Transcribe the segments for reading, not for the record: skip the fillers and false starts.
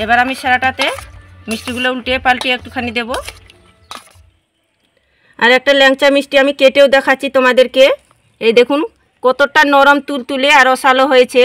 এবার আমি সারাটাতে মিষ্টিগুলো উল্টে পাল্টে একটুখানি দেব। আর একটা ল্যাংচা মিষ্টি আমি কেটেও দেখাচ্ছি তোমাদেরকে। এই দেখুন কতটা নরম তুলতুলে আর রসালো হয়েছে।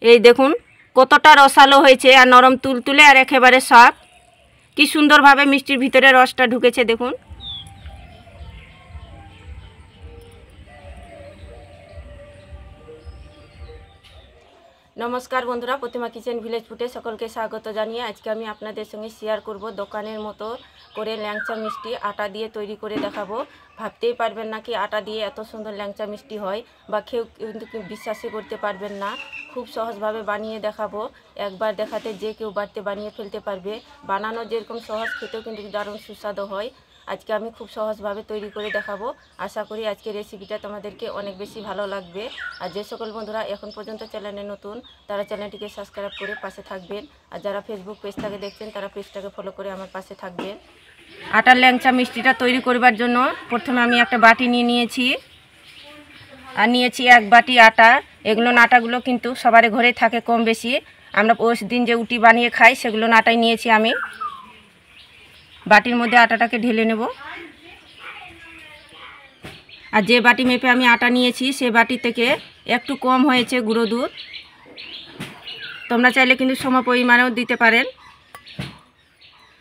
এই দেখুন কতটা রসালো হয়েছে আর নরম তুলতুলে আর একেবারে সফট। কি সুন্দরভাবে মিষ্টির ভিতরে রসটা ঢুকেছে দেখুন। নমস্কার বন্ধুরা, প্রতিমা কিচেন ভিলেজ ফুডে সকলকে স্বাগত জানিয়ে আজকে আমি আপনাদের সঙ্গে শেয়ার করব দোকানের মতো করে ল্যাংচা মিষ্টি আটা দিয়ে তৈরি করে দেখাবো। ভাবতেই পারবেন না কি আটা দিয়ে এত সুন্দর ল্যাংচা মিষ্টি হয়, বা কেউ কিন্তু বিশ্বাসই করতে পারবেন না। খুব সহজভাবে বানিয়ে দেখাবো। একবার দেখাতে যে কেউ বাড়িতে বানিয়ে ফেলতে পারবে। বানানো যেরকম সহজ, খেতেও কিন্তু দারুণ সুস্বাদু হয়। আজকে আমি খুব সহজভাবে তৈরি করে দেখাবো। আশা করি আজকের রেসিপিটা তোমাদেরকে অনেক বেশি ভালো লাগবে। আর যে সকল বন্ধুরা এখন পর্যন্ত চ্যানেলে নতুন, তারা চ্যানেলটিকে সাবস্ক্রাইব করে পাশে থাকবেন। আর যারা ফেসবুক পেজ থেকে দেখছেন তারা পেজটাকে ফলো করে আমার পাশে থাকবেন। আটার ল্যাংচা মিষ্টিটা তৈরি করবার জন্য প্রথমে আমি একটা বাটি নিয়ে নিয়েছি, আর নিয়েছি 1 বাটি আটা। এগুলো আটাগুলো কিন্তু সবার ঘরেই থাকে কম বেশি। আমরা ওই দিন যে উটি বানিয়ে খাই সেগুলো আটাই নিয়েছি আমি। বাটির মধ্যে আটাটাকে ঢেলে নেব। আর যে বাটি মেপে আমি আটা নিয়েছি সে বাটি থেকে একটু কম হয়েছে গুঁড়ো দুধ। তোমরা চাইলে কিন্তু সম পরিমাণেও দিতে পারেন।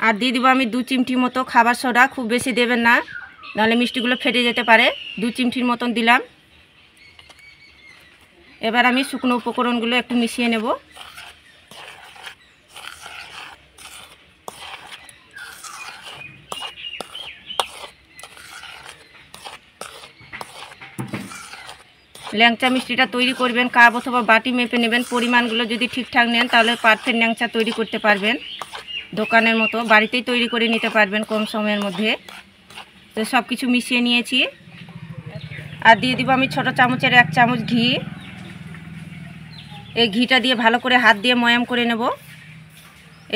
আর দিয়ে দেবো আমি 2 চিমটি মতো খাবার সোডা। খুব বেশি দেবেন না, নাহলে মিষ্টিগুলো ফেটে যেতে পারে। 2 চিমটির মতন দিলাম। এবার আমি শুকনো উপকরণগুলো একটু মিশিয়ে নেব। ল্যাংচা মিষ্টিটা তৈরি করবেন কাপ অথবা বাটি মেপে নেবেন। পরিমাণগুলো যদি ঠিকঠাক নেন তাহলে পারফেক্ট ল্যাংচা তৈরি করতে পারবেন। দোকানের মতো বাড়িতেই তৈরি করে নিতে পারবেন কম সময়ের মধ্যে। তো সব কিছু মিশিয়ে নিয়েছি। আর দিয়ে দিব আমি ছোটো চামচের 1 চামচ ঘি। এই ঘিটা দিয়ে ভালো করে হাত দিয়ে ময়াম করে নেব।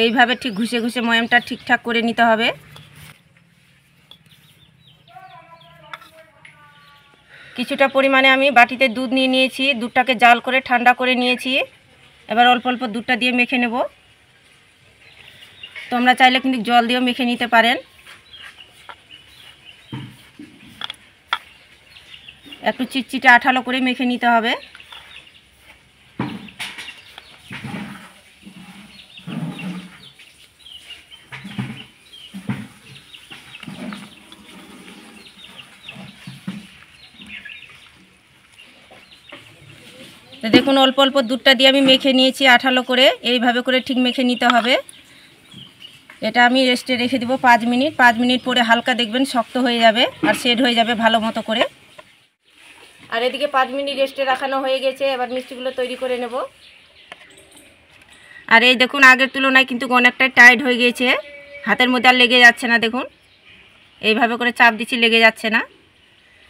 এইভাবে ঠিক ঘষে ঘষে ময়ামটা ঠিকঠাক করে নিতে হবে। কিছুটা পরিমাণে আমি বাটিতে দুধ নিয়ে নিয়েছি। দুধটাকে জাল করে ঠান্ডা করে নিয়েছি। এবার অল্প অল্প দুধটা দিয়ে মেখে নেব। তোমরা চাইলে কিন্তু জল দিয়েও মেখে নিতে পারেন। একটু চিটচিটে আঠালো করে মেখে নিতে হবে। তো দেখুন অল্প অল্প দুধটা দিয়ে আমি মেখে নিয়েছি আঠালো করে। এইভাবে করে ঠিক মেখে নিতে হবে। এটা আমি রেস্টে রেখে দেবো 5 মিনিট। 5 মিনিট পরে হালকা দেখবেন শক্ত হয়ে যাবে আর সেট হয়ে যাবে ভালো মতো করে। আর এদিকে 5 মিনিট রেস্টে রাখানো হয়ে গেছে। এবার মিষ্টিগুলো তৈরি করে নেব। আর এই দেখুন আগের তুলনায় কিন্তু অনেকটাই টাইট হয়ে গিয়েছে। হাতের মধ্যে আর লেগে যাচ্ছে না। দেখুন এইভাবে করে চাপ দিচ্ছি, লেগে যাচ্ছে না।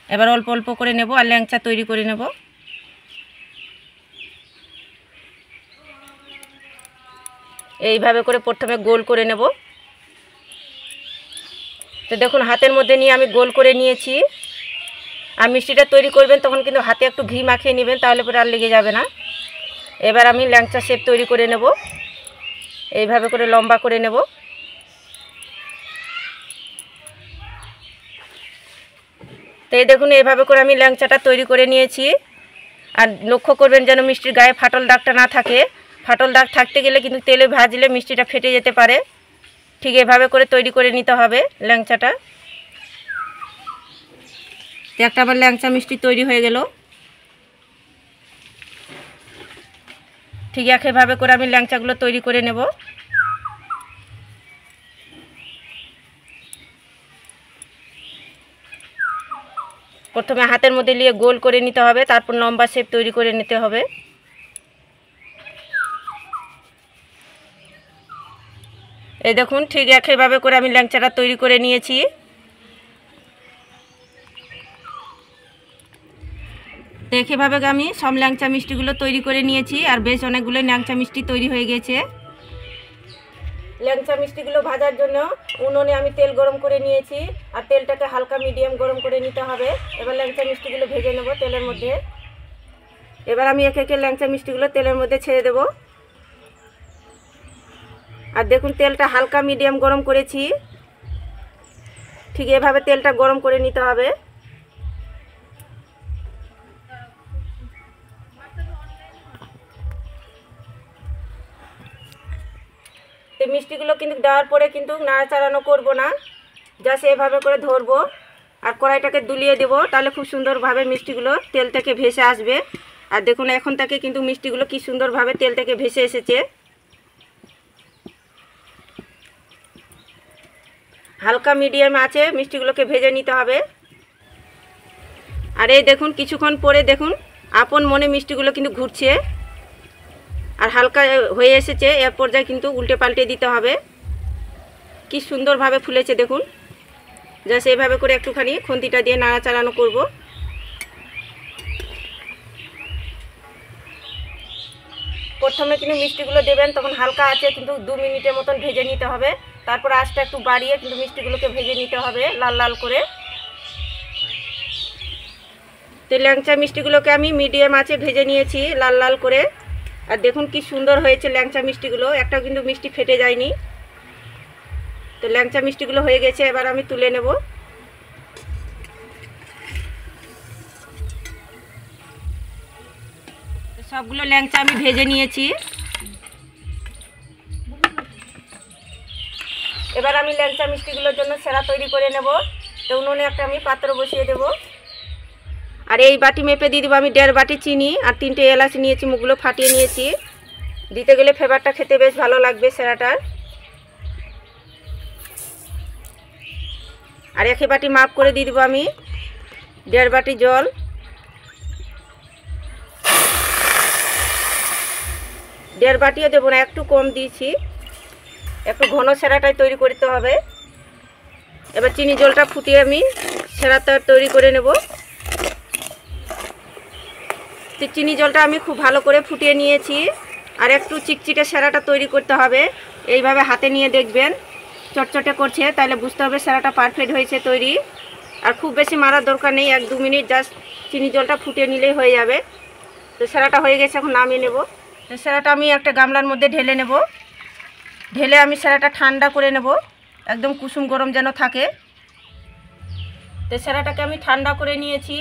এবার অল্প অল্প করে নেব আর ল্যাংচা তৈরি করে নেব। এইভাবে করে প্রথমে গোল করে নেব। তো দেখুন হাতের মধ্যে নিয়ে আমি গোল করে নিয়েছি। আর মিষ্টিটা তৈরি করবেন তখন কিন্তু হাতে একটু ঘি মাখিয়ে নেবেন, তাহলে পরে আর লেগে যাবে না। এবার আমি ল্যাংচা শেপ তৈরি করে নেব। এইভাবে করে লম্বা করে নেব। তো এই দেখুন এইভাবে করে আমি ল্যাংচাটা তৈরি করে নিয়েছি। আর লক্ষ্য করবেন যেন মিষ্টির গায়ে ফাটল দাগটা না থাকে। ফাটল দাগ থাকতে গেলে কিন্তু তেলে ভাজলে মিষ্টিটা ফেটে যেতে পারে। ঠিক এভাবে করে তৈরি করে নিতে হবে ল্যাংচাটা। তো একটা আবার ল্যাংচা মিষ্টি তৈরি হয়ে গেল। ঠিক একইভাবে করে আমি ল্যাংচাগুলো তৈরি করে নেব। প্রথমে হাতের মধ্যে নিয়ে গোল করে নিতে হবে, তারপর লম্বা শেপ তৈরি করে নিতে হবে। এই দেখুন ঠিক একইভাবে করে আমি ল্যাংচাটা তৈরি করে নিয়েছি। তো একইভাবে আমি সব ল্যাংচা মিষ্টিগুলো তৈরি করে নিয়েছি। আর বেশ অনেকগুলো ল্যাংচা মিষ্টি তৈরি হয়ে গেছে। ল্যাংচা মিষ্টিগুলো ভাজার জন্য উনুনে আমি তেল গরম করে নিয়েছি, আর তেলটাকে হালকা মিডিয়াম গরম করে নিতে হবে। এবার ল্যাংচা মিষ্টিগুলো ভেজে নেব তেলের মধ্যে। এবার আমি একে একে ল্যাংচা মিষ্টিগুলো তেলের মধ্যে ছেড়ে দেব। আর দেখুন তেলটা হালকা মিডিয়াম গরম করেছি, ঠিক এভাবে তেলটা গরম করে নিতে হবে। তো মিষ্টিগুলো কিন্তু দেওয়ার পরে কিন্তু নাড়াচাড়ানো করব না, জাস্ট এভাবে করে ধরবো আর কড়াইটাকে দুলিয়ে দেব, তাহলে খুব সুন্দরভাবে মিষ্টিগুলো তেল থেকে ভেসে আসবে। আর দেখুন এখন থেকে কিন্তু মিষ্টিগুলো কি সুন্দরভাবে তেল থেকে ভেসে এসেছে। হালকা মিডিয়াম আছে মিষ্টিগুলোকে ভেজে নিতে হবে। আর এই দেখুন কিছুক্ষণ পরে দেখুন আপন মনে মিষ্টিগুলো কিন্তু ঘুরছে আর হালকা হয়ে এসেছে। এর পর্যায়ে কিন্তু উল্টে পাল্টে দিতে হবে। কি সুন্দরভাবে ফুলেছে দেখুন, জাস্ট এইভাবে করে একটুখানি খুন্তিটা দিয়ে নাড়াচাড়ানো করব। প্রথমে কিন্তু মিষ্টিগুলো দেবেন তখন হালকা আছে কিন্তু 2 মিনিটের মতন ভেজে নিতে হবে। তারপর আঁচটা একটু বাড়িয়ে কিন্তু মিষ্টিগুলোকে ভেজে নিতে হবে লাল লাল করে। তো ল্যাংচা মিষ্টিগুলোকে আমি মিডিয়াম আঁচে ভেজে নিয়েছি লাল লাল করে। আর দেখুন কি সুন্দর হয়েছে ল্যাংচা মিষ্টিগুলো, একটাও কিন্তু মিষ্টি ফেটে যায়নি। তো ল্যাংচা মিষ্টিগুলো হয়ে গেছে, এবার আমি তুলে নেব। সবগুলো ল্যাংচা আমি ভেজে নিয়েছি। এবার আমি ল্যাংচা মিষ্টিগুলোর জন্য সেরা তৈরি করে নেব। তো উনুনে একটা আমি পাত্র বসিয়ে দেব। আর এই বাটি মেপে দিয়ে দেবো আমি 1.5 বাটি চিনি, আর 3টে এলাচ নিয়েছি, মুখগুলো ফাটিয়ে নিয়েছি। দিতে গেলে ফ্লেভারটা খেতে বেশ ভালো লাগবে সেরাটার। আর 1 বাটি মাপ করে দিয়ে দেবো আমি 1.5 বাটি জল। দেড় বাটিও দেবো না, একটু কম দিয়েছি, একটু ঘন সেরাটাই তৈরি করতে হবে। এবার চিনি জলটা ফুটিয়ে আমি সেরাটা তৈরি করে নেব। তো চিনি জলটা আমি খুব ভালো করে ফুটিয়ে নিয়েছি। আর একটু চিকচিকে সেরাটা তৈরি করতে হবে। এইভাবে হাতে নিয়ে দেখবেন চটচটে করছে, তাহলে বুঝতে হবে সেরাটা পারফেক্ট হয়েছে তৈরি। আর খুব বেশি মারার দরকার নেই, 1-2 মিনিট জাস্ট চিনি জলটা ফুটিয়ে নিলেই হয়ে যাবে। তো সেরাটা হয়ে গেছে, এখন নামিয়ে নেব। তো সেরাটা আমি একটা গামলার মধ্যে ঢেলে নেব। ঢেলে আমি সেরাটা ঠান্ডা করে নেব, একদম কুসুম গরম যেন থাকে। তো সেরাটাকে আমি ঠান্ডা করে নিয়েছি।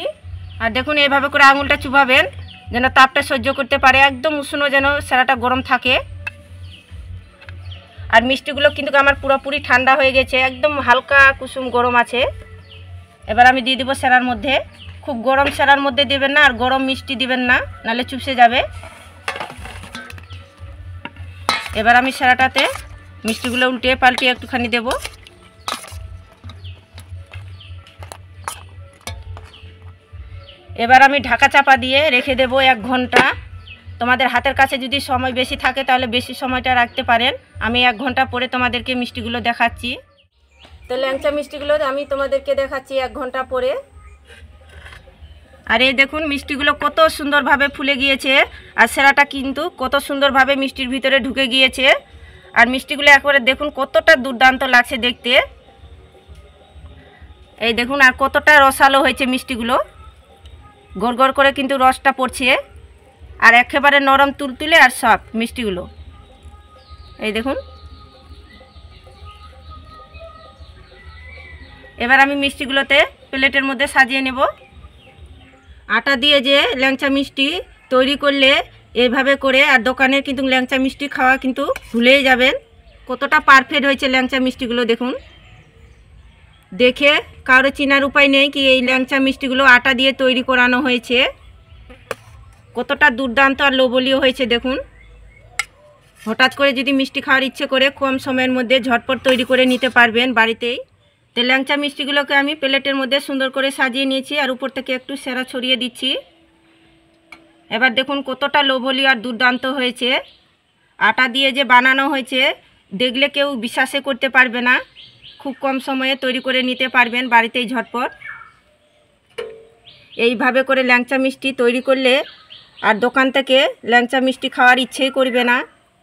আর দেখুন এইভাবে করে আঙুলটা চুবাবেন যেন তাপটা সহ্য করতে পারে, একদম উষ্ণ যেন সেরাটা গরম থাকে। আর মিষ্টিগুলো কিন্তু আমার পুরোপুরি ঠান্ডা হয়ে গেছে, একদম হালকা কুসুম গরম আছে। এবার আমি দিয়ে দেবো সেরার মধ্যে। খুব গরম সেরার মধ্যে দেবেন না, আর গরম মিষ্টি দিবেন না, নাহলে চুপসে যাবে। এবার আমি সেরাটাতে মিষ্টিগুলো উল্টিয়ে পাল্টিয়ে একটুখানি দেব। এবার আমি ঢাকা চাপা দিয়ে রেখে দেব 1 ঘন্টা। তোমাদের হাতের কাছে যদি সময় বেশি থাকে তাহলে বেশি সময়টা রাখতে পারেন। আমি 1 ঘন্টা পরে তোমাদেরকে মিষ্টিগুলো দেখাচ্ছি। তো ল্যাংচা মিষ্টিগুলো আমি তোমাদেরকে দেখাচ্ছি 1 ঘন্টা পরে। আর এই দেখুন মিষ্টিগুলো কত সুন্দরভাবে ফুলে গিয়েছে, আর সেরাটা কিন্তু কত সুন্দরভাবে মিষ্টির ভিতরে ঢুকে গিয়েছে। আর মিষ্টিগুলো একবারে দেখুন কতটা দুর্দান্ত লাগছে দেখতে। এই দেখুন আর কতটা রসালো হয়েছে মিষ্টিগুলো, গড় গড় করে কিন্তু রসটা পড়ছে। আর একেবারে নরম তুলতুলে আর সফট মিষ্টিগুলো, এই দেখুন। এবার আমি মিষ্টিগুলোতে প্লেটের মধ্যে সাজিয়ে নেব। আটা দিয়ে যে ল্যাংচা মিষ্টি তৈরি করলে এইভাবে করে, আর দোকানের কিন্তু ল্যাংচা মিষ্টি খাওয়া কিন্তু ভুলেই যাবেন। কতটা পারফেক্ট হয়েছে ল্যাংচা মিষ্টিগুলো দেখুন। দেখে কারো চেনার উপায় নেই কি এই ল্যাংচা মিষ্টিগুলো আটা দিয়ে তৈরি করানো হয়েছে। কতটা দুর্দান্ত আর লোভনীয় হয়েছে দেখুন। হঠাৎ করে যদি মিষ্টি খাওয়ার ইচ্ছে করে কম সময়ের মধ্যে ঝটপট তৈরি করে নিতে পারবেন বাড়িতেই। তো ল্যাংচা মিষ্টিগুলোকে আমি প্লেটের মধ্যে সুন্দর করে সাজিয়ে নিয়েছি, আর উপর থেকে একটু সেরা ছড়িয়ে দিচ্ছি। এবার দেখুন কতটা লোভনীয় আর দুর্দান্ত হয়েছে। আটা দিয়ে যে বানানো হয়েছে দেখলে কেউ বিশ্বাসে করতে পারবে না। খুব কম সময়ে তৈরি করে নিতে পারবেন বাড়িতেই ঝটপট। এইভাবে করে ল্যাংচা মিষ্টি তৈরি করলে আর দোকান থেকে ল্যাংচা মিষ্টি খাওয়ার ইচ্ছেই করবে না।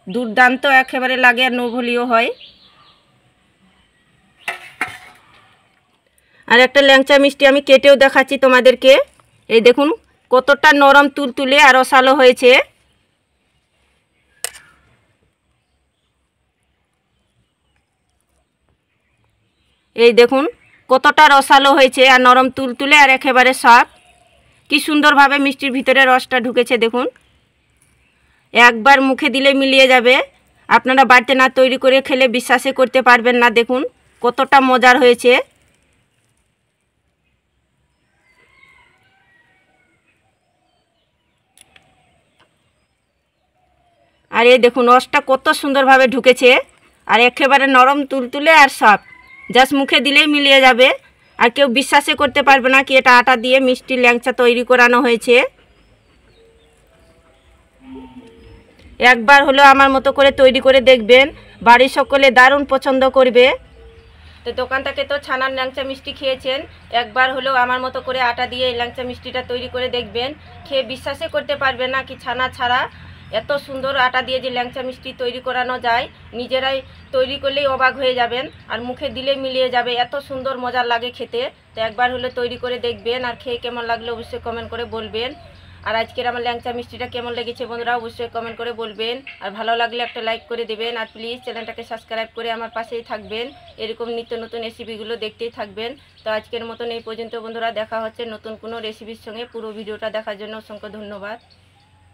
দুর্দান্ত একেবারে লাগে আর লোভনীয় হয়। আর একটা ল্যাংচা মিষ্টি আমি কেটেও দেখাচ্ছি তোমাদেরকে। এই দেখুন কতটা নরম তুলতুলে আর রসালো হয়েছে। এই দেখুন কতটা রসালো হয়েছে আর নরম তুলতুলে আর একেবারে সফট। কি সুন্দরভাবে মিষ্টির ভিতরে রসটা ঢুকেছে দেখুন। একবার মুখে দিলে মিলিয়ে যাবে। আপনারা বাড়িতে না তৈরি করে খেলে বিশ্বাসই করতে পারবেন না। দেখুন কতটা মজার হয়েছে। আর এই দেখুন রসটা কত সুন্দরভাবে ঢুকেছে আর একেবারে নরম তুলতুলে আর সফট। জাস্ট মুখে দিলেই মিলিয়ে যাবে আর কেউ বিশ্বাসই করতে পারবে না কি এটা আটা দিয়ে মিষ্টি ল্যাংচা তৈরি করানো হয়েছে। একবার হলো আমার মতো করে তৈরি করে দেখবেন, বাড়ির সকলে দারুণ পছন্দ করবে। তো দোকান থেকে তো ছানার ল্যাংচা মিষ্টি খেয়েছেন, একবার হলেও আমার মতো করে আটা দিয়ে এই ল্যাংচা মিষ্টিটা তৈরি করে দেখবেন। খেয়ে বিশ্বাসই করতে পারবেন না কি ছানা ছাড়া এত সুন্দর আটা দিয়ে যে ল্যাংচা মিষ্টি তৈরি করানো যায়। নিজেরাই তৈরি করলেই অবাক হয়ে যাবেন আর মুখে দিলে মিলিয়ে যাবে, এত সুন্দর মজার লাগে খেতে। তো একবার হলে তৈরি করে দেখবেন আর খেয়ে কেমন লাগলো অবশ্যই কমেন্ট করে বলবেন। আর আজকের আমার ল্যাংচা মিষ্টিটা কেমন লেগেছে বন্ধুরা অবশ্যই কমেন্ট করে বলবেন। আর ভালো লাগলে একটা লাইক করে দেবেন আর প্লিজ চ্যানেলটাকে সাবস্ক্রাইব করে আমার পাশেই থাকবেন। এরকম নিত্য নতুন রেসিপিগুলো দেখতেই থাকবেন। তো আজকের মতন এই পর্যন্ত বন্ধুরা, দেখা হচ্ছে নতুন কোনো রেসিপির সঙ্গে। পুরো ভিডিওটা দেখার জন্য অসংখ্য ধন্যবাদ।